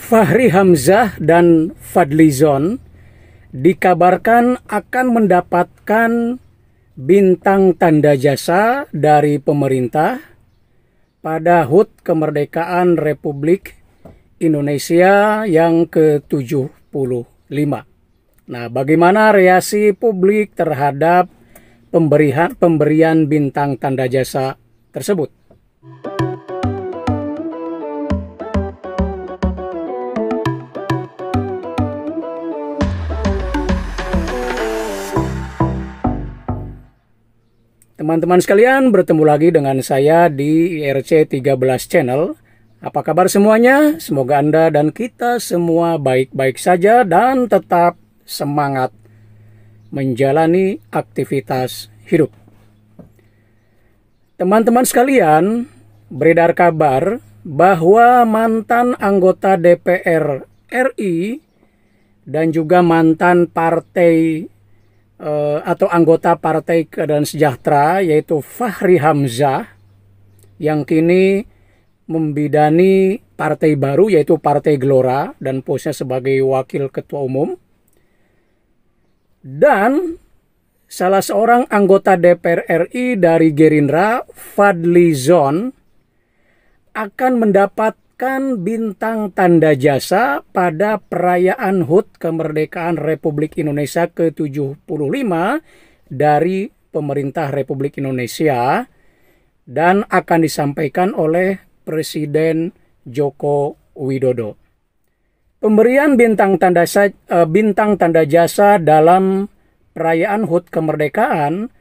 Fahri Hamzah dan Fadlizon dikabarkan akan mendapatkan bintang tanda jasa dari pemerintah pada HUT Kemerdekaan Republik Indonesia yang ke-75. Nah, bagaimana reaksi publik terhadap pemberian bintang tanda jasa tersebut? Teman-teman sekalian, bertemu lagi dengan saya di IRC 13 Channel. Apa kabar semuanya? Semoga Anda dan kita semua baik-baik saja dan tetap semangat menjalani aktivitas hidup. Teman-teman sekalian, beredar kabar bahwa mantan anggota DPR RI dan juga mantan partai atau anggota Partai Keadilan Sejahtera yaitu Fahri Hamzah yang kini membidani partai baru yaitu Partai Gelora dan posnya sebagai wakil ketua umum, dan salah seorang anggota DPR RI dari Gerindra, Fadlizon, akan mendapatkan bintang tanda jasa pada perayaan HUT Kemerdekaan Republik Indonesia ke-75 dari pemerintah Republik Indonesia dan akan disampaikan oleh Presiden Joko Widodo. Pemberian bintang tanda jasa dalam perayaan HUT Kemerdekaan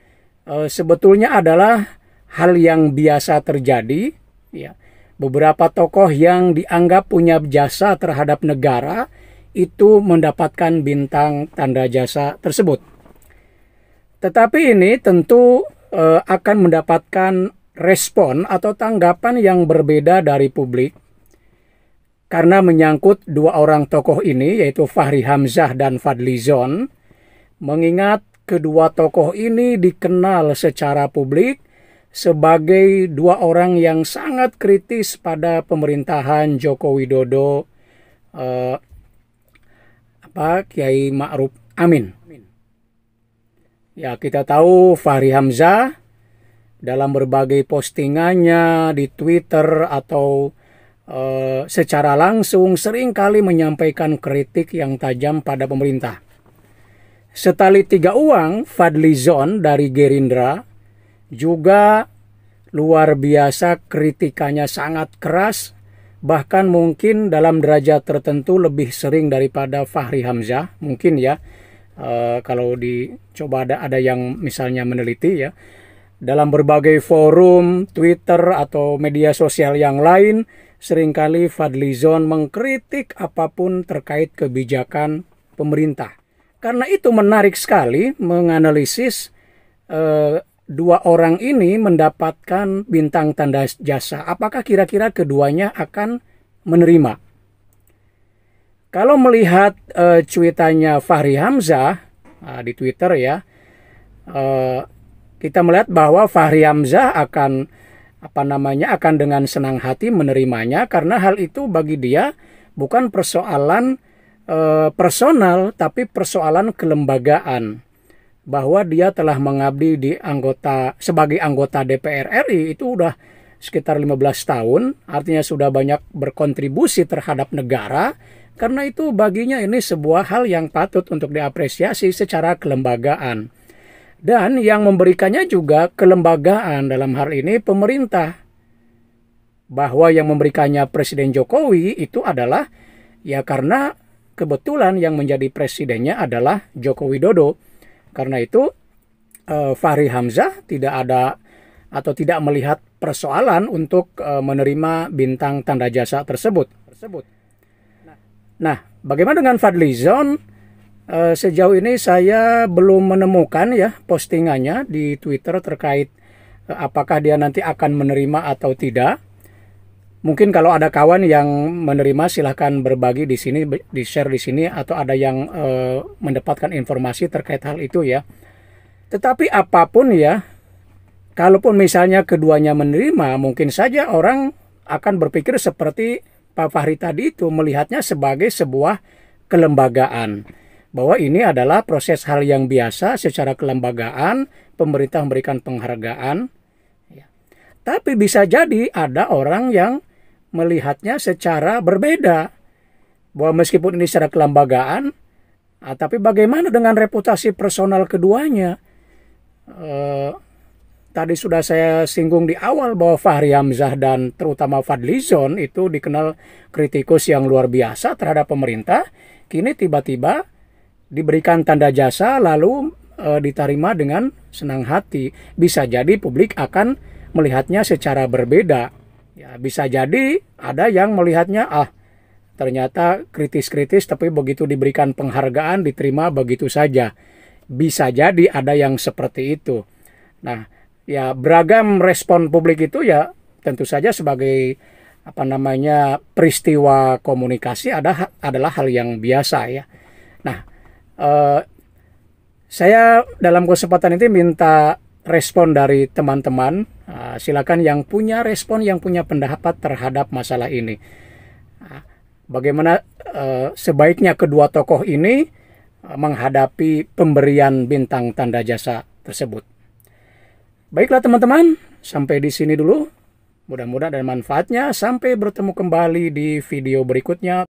sebetulnya adalah hal yang biasa terjadi, ya. Beberapa tokoh yang dianggap punya jasa terhadap negara itu mendapatkan bintang tanda jasa tersebut. Tetapi ini tentu akan mendapatkan respon atau tanggapan yang berbeda dari publik karena menyangkut dua orang tokoh ini yaitu Fahri Hamzah dan Fadlizon, mengingat kedua tokoh ini dikenal secara publik sebagai dua orang yang sangat kritis pada pemerintahan Joko Widodo, Kiai Ma'ruf Amin. Ya, kita tahu Fahri Hamzah dalam berbagai postingannya di Twitter atau secara langsung seringkali menyampaikan kritik yang tajam pada pemerintah. Setali tiga uang, Fadlizon dari Gerindra juga luar biasa, kritikannya sangat keras, bahkan mungkin dalam derajat tertentu lebih sering daripada Fahri Hamzah, mungkin ya, kalau dicoba ada yang misalnya meneliti ya, dalam berbagai forum, Twitter atau media sosial yang lain, seringkali Fadlizon mengkritik apapun terkait kebijakan pemerintah. Karena itu menarik sekali menganalisis dua orang ini mendapatkan bintang tanda jasa. Apakah kira-kira keduanya akan menerima? Kalau melihat cuitannya Fahri Hamzah di Twitter ya, kita melihat bahwa Fahri Hamzah akan akan dengan senang hati menerimanya karena hal itu bagi dia bukan persoalan personal tapi persoalan kelembagaan. Bahwa dia telah mengabdi sebagai anggota DPR RI itu udah sekitar 15 tahun, artinya sudah banyak berkontribusi terhadap negara, karena itu baginya ini sebuah hal yang patut untuk diapresiasi secara kelembagaan. Dan yang memberikannya juga kelembagaan dalam hal ini pemerintah. Bahwa yang memberikannya Presiden Jokowi itu adalah ya karena kebetulan yang menjadi presidennya adalah Joko Widodo. Karena itu Fahri Hamzah tidak melihat persoalan untuk menerima bintang tanda jasa tersebut. Nah, bagaimana dengan Fadlizon? Sejauh ini saya belum menemukan ya postingannya di Twitter terkait apakah dia nanti akan menerima atau tidak. Mungkin kalau ada kawan yang menerima silahkan berbagi di sini, di-share di sini, atau ada yang mendapatkan informasi terkait hal itu ya. Tetapi apapun ya, kalaupun misalnya keduanya menerima, mungkin saja orang akan berpikir seperti Pak Fahri tadi itu melihatnya sebagai sebuah kelembagaan. Bahwa ini adalah proses hal yang biasa secara kelembagaan, pemerintah memberikan penghargaan. Ya. Tapi bisa jadi ada orang yang melihatnya secara berbeda. Bahwa meskipun ini secara kelembagaan, tapi bagaimana dengan reputasi personal keduanya? Tadi sudah saya singgung di awal bahwa Fahri Hamzah dan terutama Fadlizon itu dikenal kritikus yang luar biasa terhadap pemerintah. Kini tiba-tiba diberikan tanda jasa lalu diterima dengan senang hati. Bisa jadi publik akan melihatnya secara berbeda. Ya, bisa jadi ada yang melihatnya ternyata kritis-kritis tapi begitu diberikan penghargaan diterima begitu saja. Bisa jadi ada yang seperti itu. Nah, ya beragam respon publik itu ya tentu saja sebagai peristiwa komunikasi adalah hal yang biasa ya. Nah, saya dalam kesempatan ini minta respon dari teman-teman. Silakan yang punya respon, yang punya pendapat terhadap masalah ini. Bagaimana sebaiknya kedua tokoh ini menghadapi pemberian bintang tanda jasa tersebut. Baiklah teman-teman, sampai di sini dulu. Mudah-mudahan ada manfaatnya. Sampai bertemu kembali di video berikutnya.